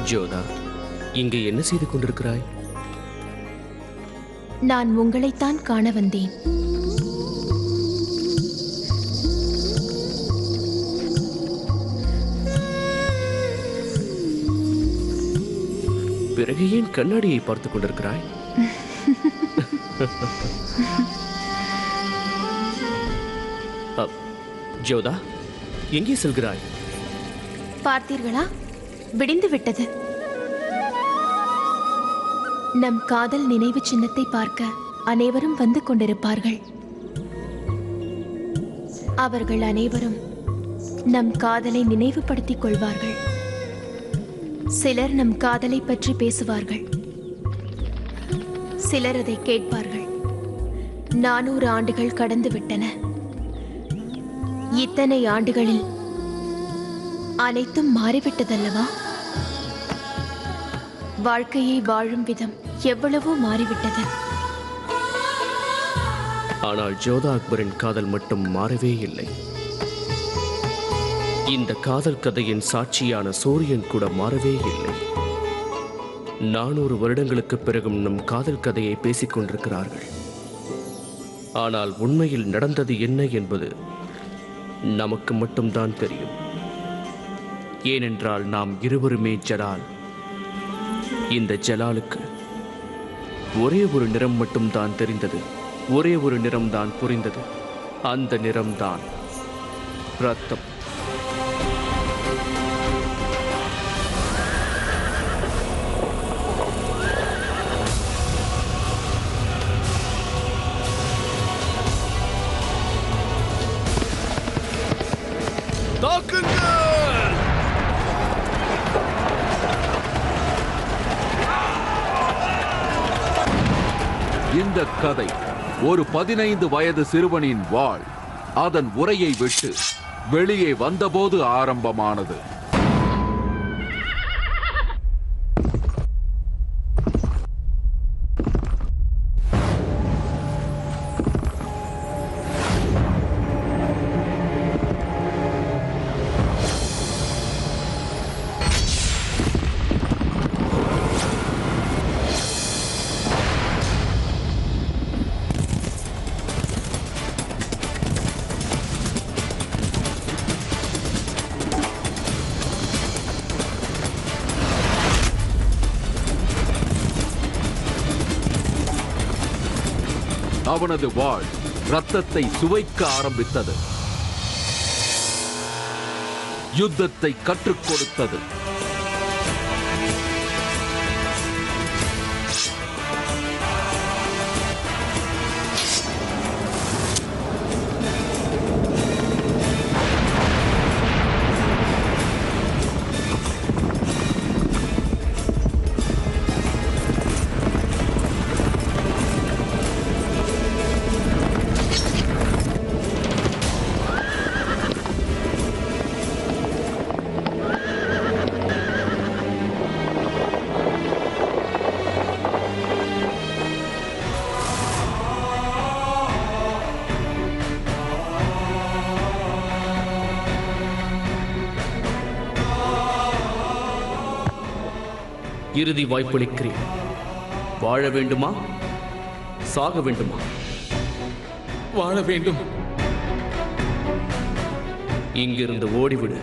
ஜோதா, இங்கே என்ன செய்து கொண்டிருக்கிறாய்? நான் உங்களைத்தான் காண வந்தேன். பிறகு ஏன் கண்ணாடியை பார்த்துக் கொண்டிருக்கிறாய்? ஜோதா, எங்கே செல்கிறாய்? பார்த்தீர்களா, விடிந்து விட்டது. நம் காதல் நினைவு சின்னத்தை பார்க்க அனைவரும் வந்து கொண்டிருப்பார்கள். அவர்கள் அனைவரும் நம் காதலை நினைவுபடுத்திக் கொள்வார்கள். சிலர் நம் காதலை பற்றி பேசுவார்கள், சிலர் அதை கேட்பார்கள். 400 ஆண்டுகள் கடந்து விட்டன. இத்தனை ஆண்டுகளில் அனைத்தும் மாறிவிட்டதல்லவா? வாழ்க்கையை வாழும் விதம் எவ்வளவோ மாறிவிட்டது. ஆனால் ஜோதா அக்பரின் காதல் மட்டும் மாறவே இல்லை. இந்த காதல் கதையின் சாட்சியான சூரியன் கூட மாறவே இல்லை. 400 வருடங்களுக்கு பிறகும் நம் காதல் கதையை பேசிக் கொண்டிருக்கிறார்கள். ஆனால் உண்மையில் நடந்தது என்ன என்பது நமக்கு மட்டும்தான் தெரியும். ஏனென்றால் நாம் இருவருமே ஜலால். இந்த ஜலாலுக்கு ஒரே ஒரு நிறம் மட்டும்தான் தெரிந்தது, ஒரே ஒரு நிறம்தான் புரிந்தது. அந்த நிறம்தான் ரத்தம். இந்த கதை ஒரு 15 வயது சிறுவனின் வாழ் அதன் உரையை விட்டு வெளியே வந்தபோது ஆரம்பமானது. அவனது வாழ் ரத்தத்தை சுவைக்க ஆரம்பித்தது. யுத்தத்தை கற்றுக் கொடுத்தது. இறுதி வாய்ப்பளிக்கிறேன். வாழ வேண்டுமா, சாக வேண்டுமா? வாழ வேண்டும். இங்கிருந்து ஓடிவிடு.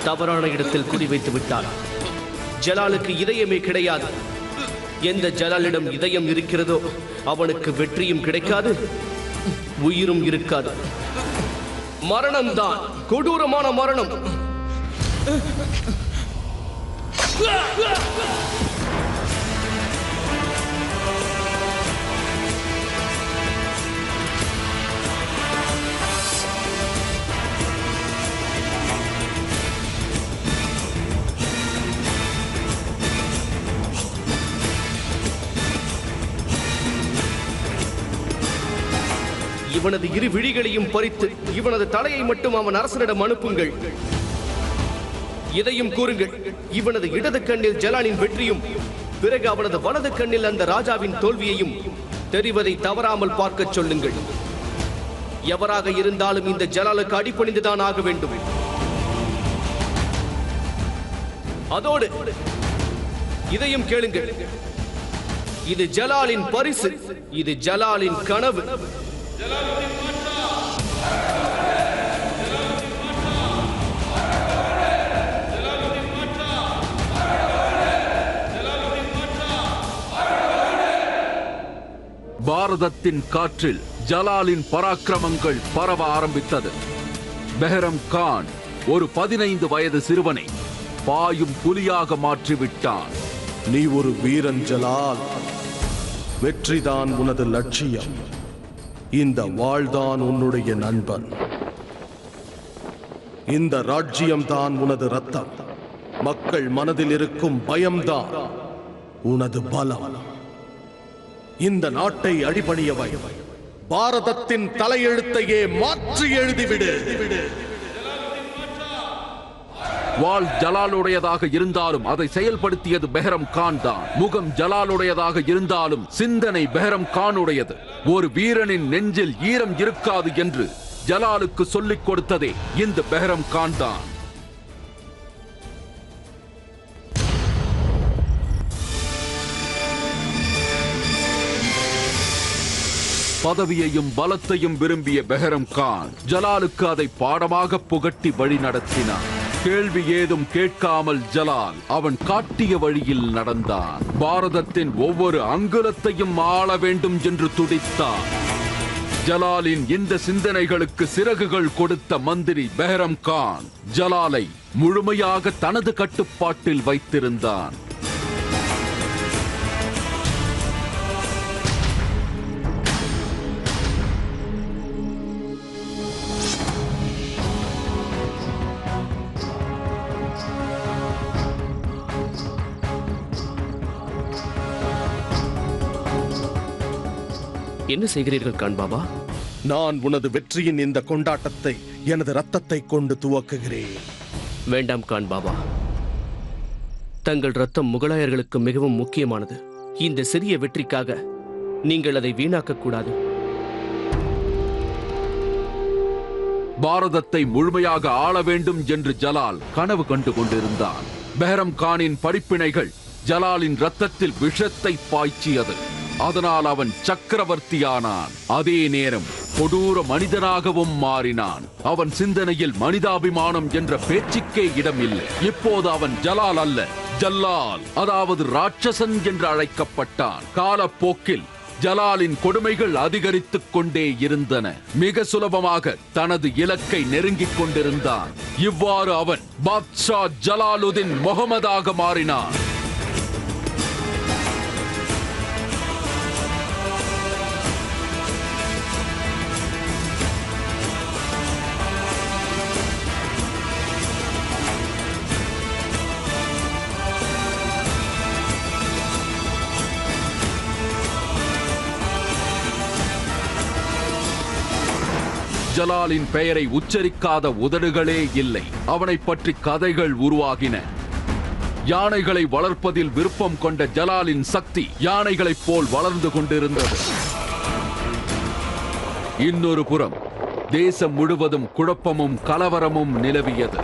தவறான இடத்தில் குறிவைத்து விட்டார். ஜலாலுக்கு இதயமே கிடையாது. எந்த ஜலாலிடம் இதயம் இருக்கிறதோ அவனுக்கு வெற்றியும் கிடைக்காது, உயிரும் இருக்காது. மரணம்தான், கொடூரமான மரணம். இவனது இரு விழிகளையும் பறித்து இவனது தலையை மட்டும் அவன் அரசனிடம் அனுப்புங்கள். இதையும் கூறுங்கள், இவனது இடது கண்ணில் ஜலாலின் வெற்றியும் பிறகு அவனது வலது கண்ணில் அந்த ராஜாவின் தோல்வியையும் தெரிவதை தவறாமல் பார்க்கச் சொல்லுங்கள். எவராக இருந்தாலும் இந்த ஜலாலுக்கு அடிபணிந்துதான் ஆக வேண்டும். அதோடு இதையும் கேளுங்கள், இது ஜலாலின் பரிசு, இது ஜலாலின் கனவு. பாரதத்தின் காற்றில் ஜலாலின் பராக்கிரமங்கள் பரவ ஆரம்பித்தது. பெஹரம் கான் ஒரு 15 வயது சிறுவனை பாயும் புலியாக மாற்றிவிட்டான். நீ ஒரு வீரன் ஜலால். வெற்றிதான் உனது லட்சியம். இந்த வாழ்தான் உன்னுடைய நண்பன். இந்த ராஜ்யம்தான் உனது ரத்தம். மக்கள் மனதில் இருக்கும் பயம்தான் உனது பலம். இந்த நாட்டை அடிபணியவை பாரதத்தின் தலையெழுத்தையே மாற்றி எழுதிவிடு. வாள் ஜலாலுடையதாக இருந்தாலும் அதை செயல்படுத்தியது பெஹரம் கான் தான். முகம் ஜலாலுடையதாக இருந்தாலும் சிந்தனை பெஹரம் கானுடையது. ஒரு வீரனின் நெஞ்சில் ஈரம் இருக்காது என்று ஜலாலுக்கு சொல்லிக் கொடுத்ததே இந்த பெஹரம் கான் தான். பதவியையும் பலத்தையும் விரும்பிய பெஹரம் கான் ஜலாலுக்கு அதை பாடமாக புகட்டி வழி நடத்தினான். கேள்வி ஏதும் கேட்காமல் ஜலால் அவன் காட்டிய வழியில் நடந்தான். பாரதத்தின் ஒவ்வொரு அங்குலத்தையும் ஆள வேண்டும் என்று துடித்தான். ஜலாலின் இந்த சிந்தனைகளுக்கு சிறகுகள் கொடுத்த மந்திரி பெஹரம் கான் ஜலாலை முழுமையாக தனது கட்டுப்பாட்டில் வைத்திருந்தான். என்ன செய்கிறீர்கள் கான் பாபா? நான் உனது வெற்றியின் இந்த கொண்டாட்டத்தை எனது ரத்தத்தை கொண்டு துவக்குகிறேன். வேண்டாம் கான் பாபா, தங்கள் ரத்தம் முகலாயர்களுக்கு மிகவும் முக்கியமானது. இந்த சிறிய வெற்றிக்காக நீங்கள் அதை வீணாக்க கூடாது. பாரதத்தை முழுமையாக ஆள வேண்டும் என்று ஜலால் கனவு கண்டு கொண்டிருந்தான். பெஹரம் கானின் படிப்பினைகள் ஜலாலின் ரத்தத்தில் விஷத்தை பாய்ச்சியது. அதனால் அவன் சக்கரவர்த்தியானான். அதே நேரம் கொடூர மனிதனாகவும் மாறினான். அவன் சிந்தனையில் மனிதாபிமானம் என்ற பேச்சுக்கே இடமில்லை. இப்போது அவன் ஜலால் அல்ல, ஜல்லால், அதாவது ராட்சசன் என்று அழைக்கப்பட்டான். காலப்போக்கில் ஜலாலின் கொடுமைகள் அதிகரித்துக் கொண்டே இருந்தன. மிக சுலபமாக தனது இலக்கை நெருங்கிக் கொண்டிருந்தான். இவ்வாறு அவன் பாத்ஷா ஜலாலுதீன் முகமதாக மாறினான். ஜலாலின் பெயரை உச்சரிக்காத உதடுகளே இல்லை. அவனை பற்றி கதைகள் உருவாகின. யானைகளை வளர்ப்பதில் விருப்பம் கொண்ட ஜலாலின் சக்தி யானைகளைப் போல் வளர்ந்து கொண்டிருந்தது. இன்னொரு புறம் தேசம் முழுவதும் குழப்பமும் கலவரமும் நிலவியது.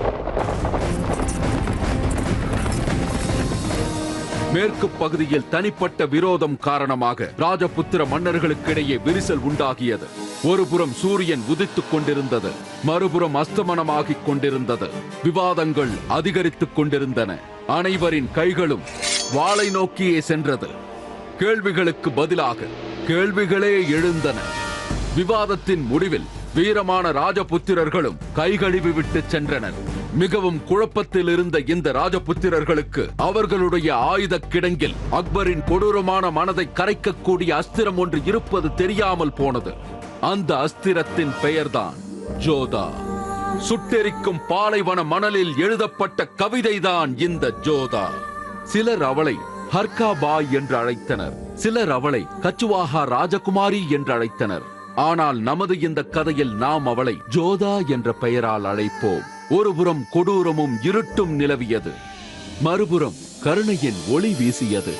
மேற்கு பகுதியில் தனிப்பட்ட விரோதம் காரணமாக ராஜபுத்திர மன்னர்களுக்கிடையே விரிசல் உண்டாகியது. ஒருபுறம் சூரியன் உதித்துக் கொண்டிருந்தது, மறுபுறம் அஸ்தமனமாகிக் கொண்டிருந்தது. விவாதங்கள் அதிகரித்துக் கொண்டிருந்தன. அனைவரின் கைகளும் வாளை நோக்கியே சென்றது. கேள்விகளுக்கு பதிலாக கேள்விகளே எழுந்தன. விவாதத்தின் முடிவில் வீரமான ராஜபுத்திரர்களும் கைகழுவி விட்டு சென்றனர். மிகவும் குழப்பத்தில் இருந்த இந்த ராஜபுத்திரர்களுக்கு அவர்களுடைய ஆயுத கிடங்கில் அக்பரின் கொடூரமான மனதை கரைக்கக்கூடிய அஸ்திரம் ஒன்று இருப்பது தெரியாமல் போனது. அந்த அஸ்திரத்தின் பெயர்தான் ஜோதா. சுட்டெரிக்கும் பாலைவன மணலில் எழுதப்பட்ட கவிதைதான் இந்த ஜோதா. சிலர் அவளை ஹர்கா பாய் என்று அழைத்தனர், சிலர் அவளை கச்சுவாஹா ராஜகுமாரி என்று அழைத்தனர். ஆனால் நமது இந்த கதையில் நாம் அவளை ஜோதா என்ற பெயரால் அழைப்போம். ஒருபுறம் கொடூரமும் இருட்டும் நிலவியது, மறுபுறம் கருணையின் ஒளி வீசியது.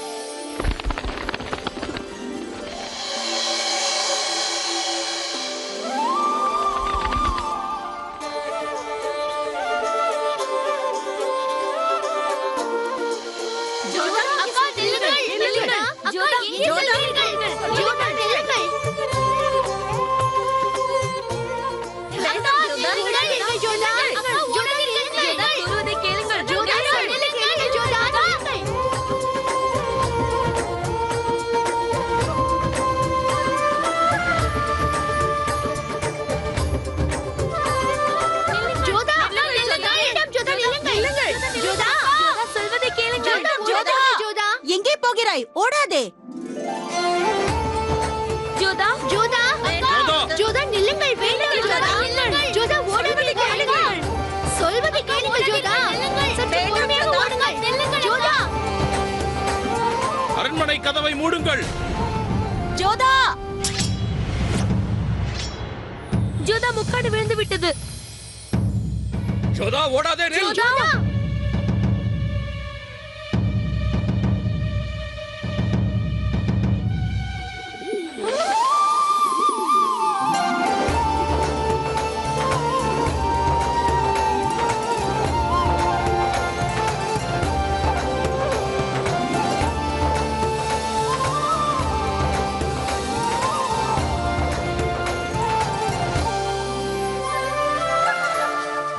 எங்கே போகிறாய்? ஓடாதே. ஜோதா ஜோதா ஜோதா நில்லுங்கள், வேண்டாம் ஜோதா, ஜோதா ஓடுவதை கேளுங்கள், சொல்வதை கேளுங்கள் ஜோதா, சற்று பொறுமையாக ஓடுங்கள், நில்லுங்கள் ஜோதா. அரண்மனை கதவை மூடுங்கள். ஜோதா ஜோதா முக்காடு விழுந்து விட்டது. ஜோதா ஓடாதே, நில். ஜோதா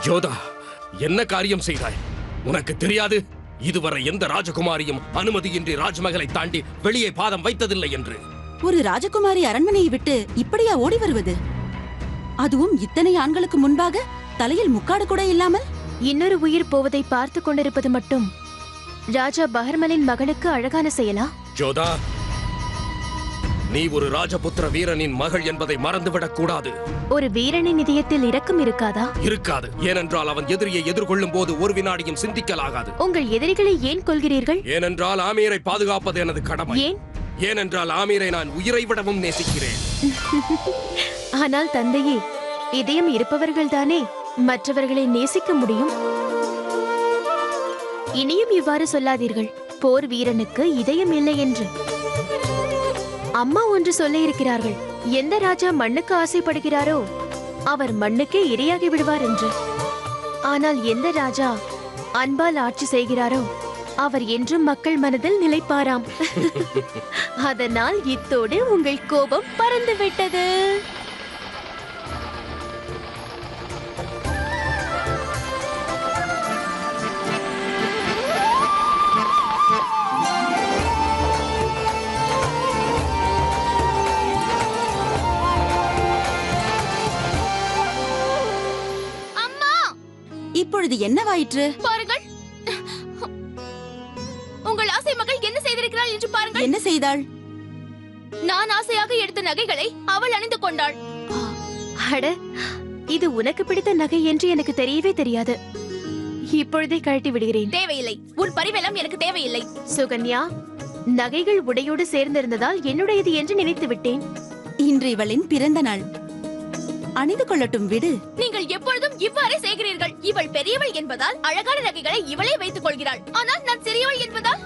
ஜோதா, என்ன காரியம் செய்தாய்? உனக்கு தெரியாது இதுவரை எந்த ராஜகுமாரியும் அனுமதியின்றி ராஜ்மகளை தாண்டி வெளியே பாதம் வைத்ததில்லை என்று. ஒரு ராஜகுமாரி அரண்மனையை விட்டு இப்படியா ஓடி வருவது? அதுவும் இத்தனை ஆண்களுக்கு முன்பாக, தலையில் முக்காடு கூட இல்லாமல். இன்னொரு உயிர் போவதை பார்த்து கொண்டிருப்பது மட்டும் ராஜா பஹர்மலின் மகளுக்கு அழகான செயலா? ஜோதா, நீ ஒரு ராஜபுத்திர வீரனின் மகள் என்பதை மறந்துவிடக் கூடாது. ஒரு வீரனின் இதயத்தில் இரக்கம் இருக்காதா? இருக்காது. ஏனென்றால் அவன் எதிரியை எதிர்கொள்ளும் போது ஒரு வினாடியும் சிந்திக்கலாகாது. உங்கள் எதிரிகளை ஏன் கொல்கிறீர்கள்? ஏனென்றால் ஆமீரை பாதுகாப்பது எனது கடமை. ஏன்? ஏனென்றால் ஆமீரை நான் உயிரை விடவும் நேசிக்கிறேன். ஆனால் தந்தையே, இதயம் இருப்பவர்கள் தானே மற்றவர்களை நேசிக்க முடியும். இனியும் இவ்வாறு சொல்லாதீர்கள், போர் வீரனுக்கு இதயம் இல்லை என்று. அம்மா ஒன்று சொல்ல இருக்கிறார்கள், எந்த ராஜா மண்ணுக்கு ஆசைப்படுகிறாரோ அவர் மண்ணுக்கே இரையாகி விடுவார் என்று. ஆனால் எந்த ராஜா அன்பால் ஆட்சி செய்கிறாரோ அவர் என்றும் மக்கள் மனதில் நிலைப்பாராம். அதனால் இத்தோடு உங்கள் கோபம் பறந்து விட்டது. இப்பொழுது என்னவாயிற்று? பாருங்கள், உங்கள் ஆசை மகள் என்ன செய்திருக்கிறாள் என்று பாருங்கள். என்ன செய்தாள்? நான் ஆசையாக எடுத்த நகைகளை அவள் அணிந்து கொண்டாள். அட, இது உனக்கு பிடித்த நகை என்று எனக்கு தெரியவே தெரியாது. இப்பொழுதே கழட்டி விடுகிறேன். தேவையில்லை, உன் பரிவெல்லாம் எனக்கு தேவையில்லை. சுகன்யா, நகைகள் உடையோடு சேர்ந்திருந்ததால் என்னுடையது என்று நினைத்து விட்டேன். இன்று இவளின் பிறந்த நாள், அணிந்து கொள்ளட்டும், விடு. நீங்கள் எப்பொழுதும் இவ்வாறே செய்கிறீர்கள். இவள் பெரியவள் என்பதால் அழகான நகைகளை இவளே வைத்துக் கொள்கிறாள். ஆனால் நான் சிறியவள் என்பதால்?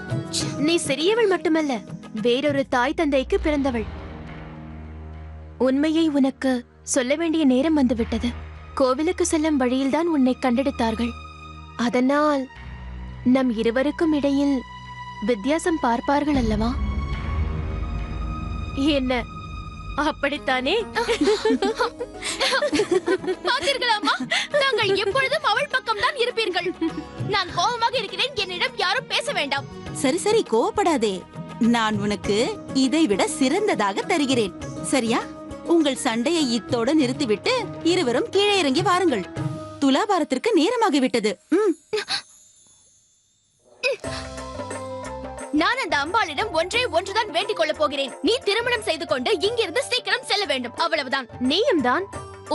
நீ சிறியவள் மட்டுமல்ல, வேறொரு தாய் தந்தைக்கு பிறந்தவள். உண்மையை உனக்கு சொல்ல வேண்டிய நேரம் வந்துவிட்டது. கோவிலுக்கு செல்லும் வழியில்தான் உன்னை கண்டெடுத்தார்கள். அதனால் நம் இருவருக்கும் இடையில் வித்தியாசம் பார்ப்பார்கள் அல்லவா? என்ன, அப்படித்தானே? பார்த்தீர்களாமா, தாங்கள் எப்பொழுதும் அவள் பக்கம் தான் இருப்பீர்கள். நான் கோபமாக இருக்கிறேன், என்னிடம் யாரும் பேச வேண்டாம். சரி சரி, கோவப்படாதே. நான் உனக்கு இதைவிட சிறந்ததாக தருகிறேன், சரியா? உங்கள் சண்டையை இத்தோடு நிறுத்திவிட்டு இருவரும் கீழே இறங்கி வாருங்கள். துலாபாரத்திற்கு நேரமாகிவிட்டது. நான் அந்த அம்பாளிடம் ஒன்றுதான் வேண்டிக் கொள்ளப் போகிறேன். நீ திருமணம் செய்து கொண்டு இங்கிருந்து சீக்கிரம் செல்ல வேண்டும், அவ்வளவுதான். நீயும் தான்.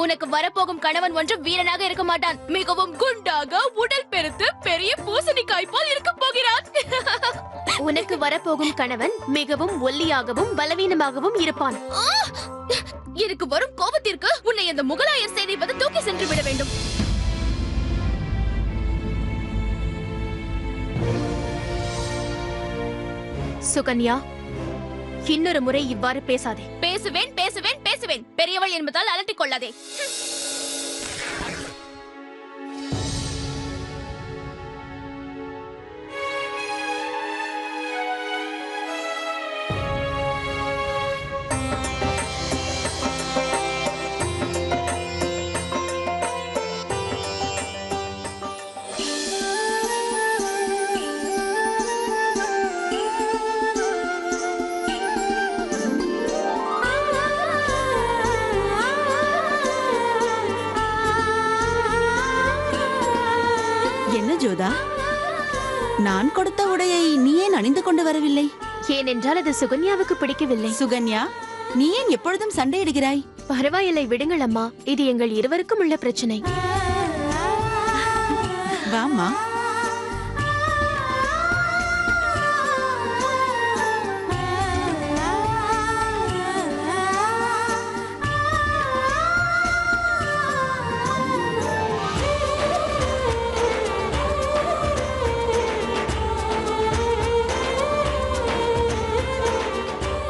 உனக்கு வரப்போகும் கணவன் ஒன்று வீரனாக இருக்க மாட்டான். மிகவும் குண்டாக, உடல் பெருத்து, பெரிய பூசணிக்காய் போல் இருக்க போகிறான். உனக்கு வரப்போகும் கணவன் மிகவும் ஒல்லியாகவும் பலவீனமாகவும் இருப்பான். எனக்கு வரும் கோபத்திற்கு உன்னை அந்த முகலாயர் சேனை வந்து தூக்கி சென்று விட வேண்டும். சுகன்யா, இன்னொரு முறை இவ்வாறு பேசாதே. பேசுவேன் பேசுவேன் பேசுவேன். பெரியவள் என்பதால் அலட்டிக் கொள்ளாதே. என்ன ஜோதா, நான் கொடுத்த உடையை நீ ஏன் அணிந்து கொண்டு வரவில்லை? ஏனென்றால் அது சுகன்யாவுக்கு பிடிக்கவில்லை. சுகன்யா, நீ ஏன் எப்பொழுதும் சண்டையிடுகிறாய்? பரவாயில்லை, விடுங்கள் அம்மா. இது எங்கள் இருவருக்கும் உள்ள பிரச்சனை. வாம்மா.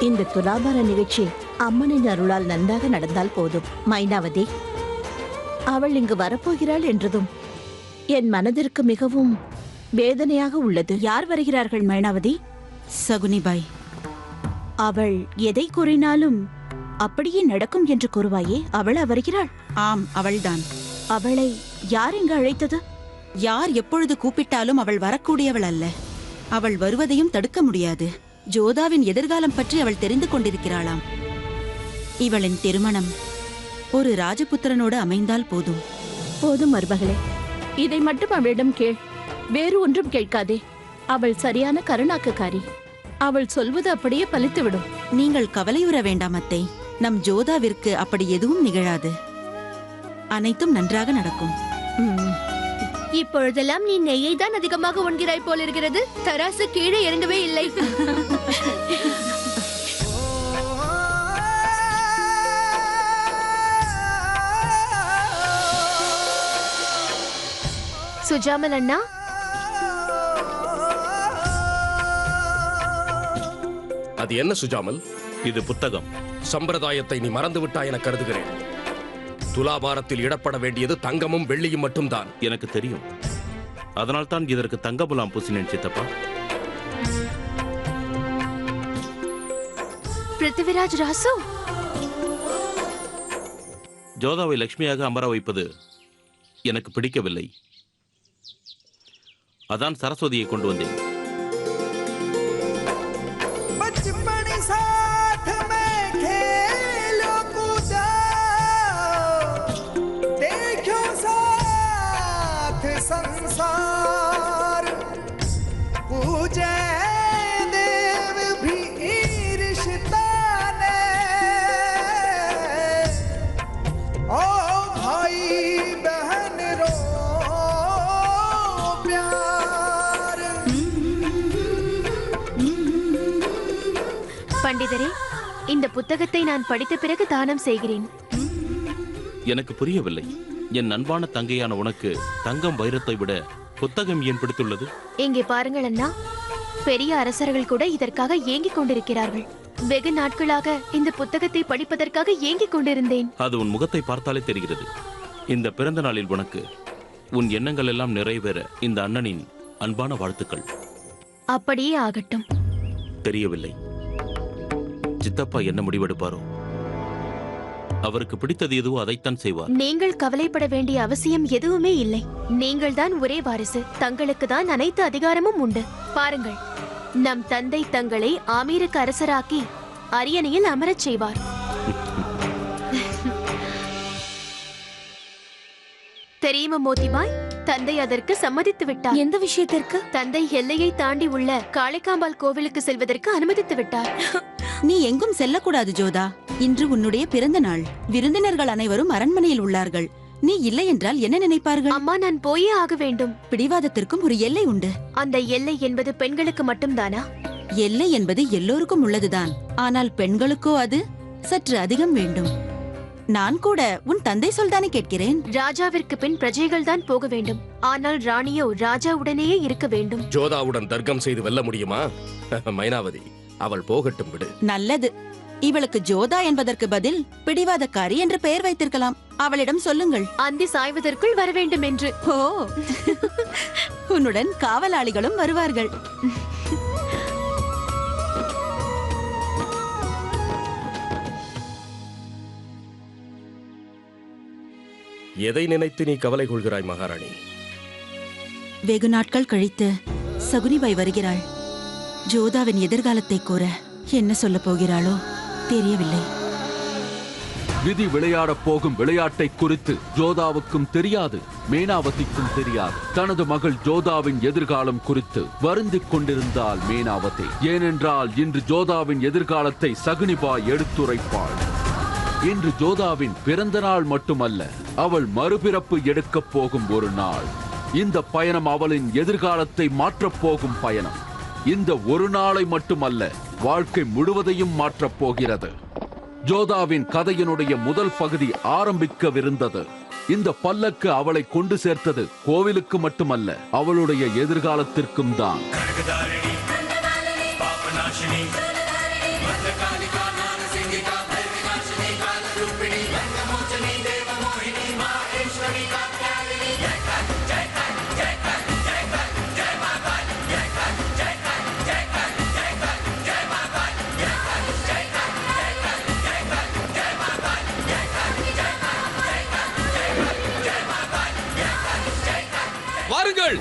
இந்த துலாபார நிகழ்ச்சி அம்மனின் அருளால் நன்றாக நடந்தால் போதும். மைனாவதி, அவள் இங்கு வரப்போகிறாள் என்றதும் என் மனதிற்கு மிகவும் வேதனையாக உள்ளது. யார் வருகிறார்கள் மைனாவதி? சகுனிபாய். அவள் எதை கூறினாலும் அப்படியே நடக்கும் என்று கூறுவாயே, அவளா வருகிறாள்? ஆம், அவள்தான். அவளை யார் இங்கு அழைத்தது? யார் எப்பொழுது கூப்பிட்டாலும் அவள் வரக்கூடியவள் அல்ல. அவள் வருவதையும் தடுக்க முடியாது. ஜோதாவின் எதிர்காலம் பற்றி அவள் தெரிந்து கொண்டிருக்கிறாளாம். இவளின் திருமணம் ஒரு ராஜபுத்திரனோடு அமைந்தால் போதும். போதும் மருமகளே, இதை மட்டும் அவளிடம் கேள், வேறு ஒன்றும் கேட்காதே. அவள் சரியான கருணாக்கக்காரி. அவள் சொல்வது அப்படியே பலித்துவிடும். நீங்கள் கவலையுற வேண்டாம் அத்தை. நம் ஜோதாவிற்கு அப்படி எதுவும் நிகழாது. அனைத்தும் நன்றாக நடக்கும். இப்பொழுதெல்லாம் நீ நெய்யை தான் அதிகமாக உண்கிறாய் போல் இருக்கிறது. தராசு கீழே இறங்கவே இல்லை. சுஜாமல் அண்ணா, அது என்ன சுஜாமல்? இது புத்தகம். சம்பிரதாயத்தை நீ மறந்து விட்டாய் என கருதுகிறேன். துலாபாரத்தில் இடப்பட வேண்டியது தங்கமும் வெள்ளியும் மட்டும்தான். எனக்கு தெரியும். அதனால்தான் இதற்கு தங்க முலாம் பூசினேன் சித்தப்பா. பிருத்திவிராஜ் ராசு, ஜோதாவை லட்சுமியாக அமர வைப்பது எனக்கு பிடிக்கவில்லை. அதான் சரஸ்வதியை கொண்டு வந்தேன். संसार पूजे देव भी रिश्ता ने, ओ भाई बहन रो प्यार. பண்டிதரே, இந்த புத்தகத்தை நான் படித்த பிறகு தானம் செய்கிறேன். எனக்கு புரியவில்லை. என் அன்பான தங்கையான உனக்கு தங்கம் வைரத்தை விட புத்தகம் ஏன் பிடித்துள்ளது? இங்கே பாருங்கள் அண்ணா, பெரிய அரசர்கள் கூட இதற்காக ஏங்கிக் கொண்டிருக்கிறார்கள். வெகு நாட்களாக இந்த புத்தகத்தை படிப்பதற்காக ஏங்கிக் கொண்டிருந்தேன். அது உன் முகத்தை பார்த்தாலே தெரிகிறது. இந்த பிறந்த நாளில் உனக்கு உன் எண்ணங்கள் எல்லாம் நிறைவேற இந்த அண்ணனின் அன்பான வாழ்த்துக்கள். அப்படியே ஆகட்டும். தெரியவில்லை, சித்தப்பா என்ன முடிவெடுப்பாரோ? அவருக்கு பிடித்தது எதுவோ அதைத்தான் செய்வார். நீங்கள் கவலைப்பட வேண்டிய அவசியம் எதுவுமே இல்லை. நீங்கள் தான் ஒரே வாரிசு. தங்களுக்கு தான் அனைத்து அதிகாரமும் உண்டு. பாருங்கள், நம் தந்தை தங்களை ஆமீருக்கு அரசராக்கி அரியணையில் அமரச் செய்வார். தெரியுமா மோதிபாய், தந்தை அதற்கு சம்மதித்து விட்டார். எந்த விஷயத்திற்கு? தந்தை எல்லையை தாண்டி உள்ள காளைகாம்பாள் கோவிலுக்கு செல்வதற்கு அனுமதித்து விட்டார். நீ எங்கும் செல்லக்கூடாது ஜோதா. இன்று உன்னுடைய பிறந்த நாள். விருந்தினர்கள் அனைவரும் அரண்மனையில் உள்ளார்கள். நீ இல்லை என்றால் என்ன நினைப்பார்கள்? அம்மா, நான் போயே ஆக வேண்டும். பிடிவாதத்திற்கும் ஒரு எல்லை உண்டு. அந்த எல்லை என்பது பெண்களுக்கு மட்டும்தானா? எல்லை என்பது எல்லோருக்கும் உள்ளதுதான். ஆனால் பெண்களுக்கோ அது சற்று அதிகம் வேண்டும். நான் கூட உன் தந்தை சொல்தானே கேட்கிறேன். ராஜாவிற்கு பின் பிரஜைகள் தான் போக வேண்டும். ஆனால் ராணியோ ராஜாவுடனேயே இருக்க வேண்டும். ஜோதாவுடன் தர்க்கம் செய்து வெல்ல முடியுமா? மைனாவதி, அவள் போகட்டும் விடு. நல்லது. இவளுக்கு ஜோதா என்பதற்கு பதில் பிடிவாதக்காரி என்று பெயர் வைத்திருக்கலாம். அவளிடம் சொல்லுங்கள். அந்தி சாய்வதற்குள் வர வேண்டும் என்று. ஓ, உன்னுடன் காவலாளிகளும் வருவார்கள். எதை நினைத்து நீ கவலை கொள்கிறாய் மகாராணி? வெகு நாட்கள் கழித்து சகுனிபாய் வருகிறாள். ஜோதாவின் எதிர்காலத்தை கூற என்ன சொல்ல போகிறாளோ தெரியவில்லை. விதி விளையாடப் போகும் விளையாட்டை குறித்து ஜோதாவுக்கும் தெரியாது, மேனாவதிக்கும் தெரியாது. தனது மகள் ஜோதாவின் எதிர்காலம் குறித்து வருந்திக் கொண்டிருந்தாள் மேனாவதி. ஏனென்றால் இன்று ஜோதாவின் எதிர்காலத்தை சகுனிபாய் எடுத்துரைப்பாள். இன்று ஜோதாவின் பிறந்த நாள் மட்டுமல்ல, அவள் மறுபிறப்பு எடுக்கப் போகும் ஒரு நாள். இந்த பயணம் அவளின் எதிர்காலத்தை மாற்றப் போகும் பயணம். இந்த ஒரு நாளை மட்டுமல்ல, வாழ்க்கை முழுவதையும் மாற்றப் போகிறது. ஜோதாவின் கதையினுடைய முதல் பகுதி ஆரம்பிக்கவிருந்தது. இந்த பல்லக்கு அவளை கொண்டு சேர்த்தது கோவிலுக்கு மட்டுமல்ல, அவளுடைய எதிர்காலத்திற்கும் தான். வாருங்கள்.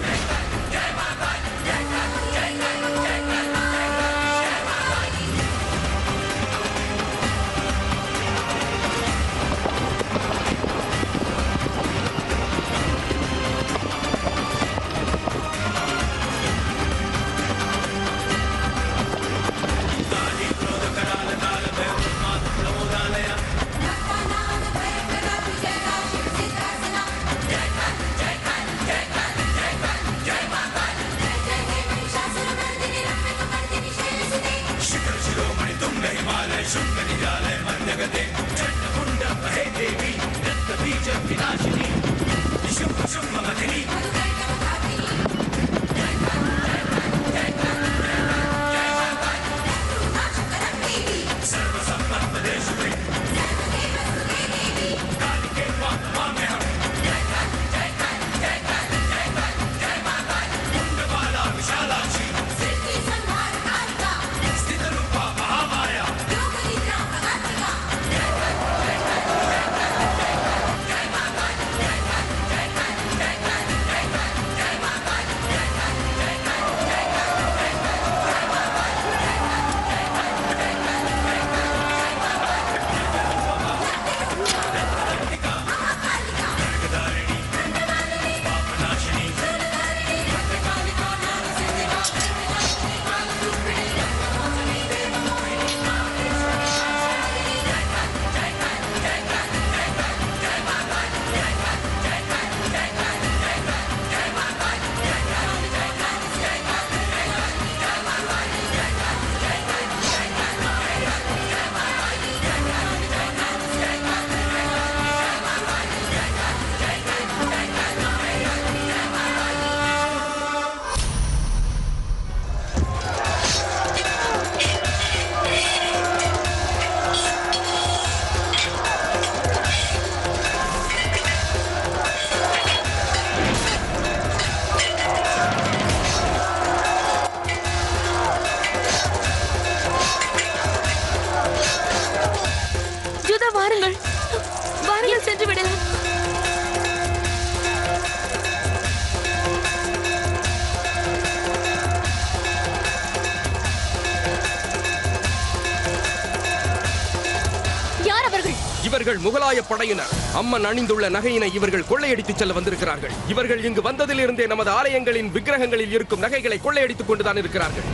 இவர்கள் முகலாய படையினர். அம்மன் அணிந்துள்ள நகையினை இவர்கள் கொள்ளையடித்துச் செல்ல வந்திருக்கிறார்கள். இவர்கள் இங்கு வந்ததிலிருந்தே நமது ஆலயங்களின் விக்கிரகங்களில் இருக்கும் நகைகளை கொள்ளையடித்துக் கொண்டுதான் இருக்கிறார்கள்.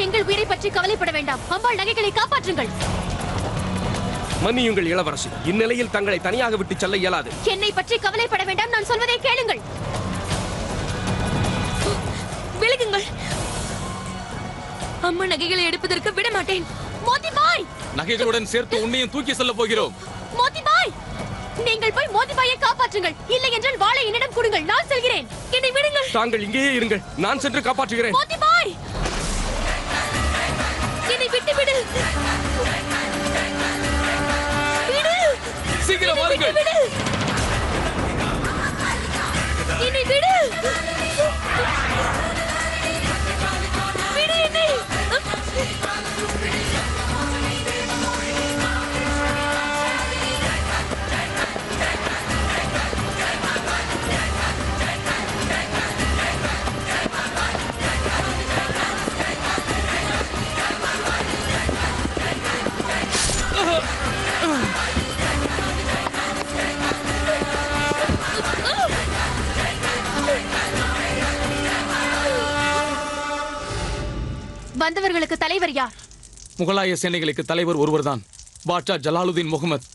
எங்கள் உயிரை பற்றி கவலைப்பட வேண்டாம். அம்பாள் நகைகளை காப்பாற்றுங்கள். மன்னியுங்கள் இளவரசி, இந்நிலையில் தங்களை தனியாக விட்டு செல்ல இயலாது. என்னை பற்றி கவலைப்பட வேண்டாம், நான் சொல்வதை கேளுங்கள். விலகுங்கள். அம்மா நகைகளை எடுப்பதற்கு விட மாட்டேன். மோதி பாய், நகைகளுடன் சேர்த்து உன்னையும் தூக்கி செல்ல போகிறோம். மோதி பாய், நீங்கள் போய் மோதி பாயை காப்பாற்றுங்கள். இல்லை என்றால் வாளை என்னிடம் கொடுங்கள். நான் செல்கிறேன். என்னை விடுங்கள். தாங்கள் இங்கேயே இருங்கள். நான் சென்று காப்பாற்றுகிறேன். மோதி பாய், என்னை விட்டு விடு. விடு. சீக்கிரம் வாருங்கள். விடு. என்னை விடு. விடு என்னை. வந்தவர்களுக்கு தலைவர் யார்? முகலாய சேனைகளுக்கு தலைவர் ஒருவர்தான், பாட்ஷா ஜலாலுதீன் முகமது.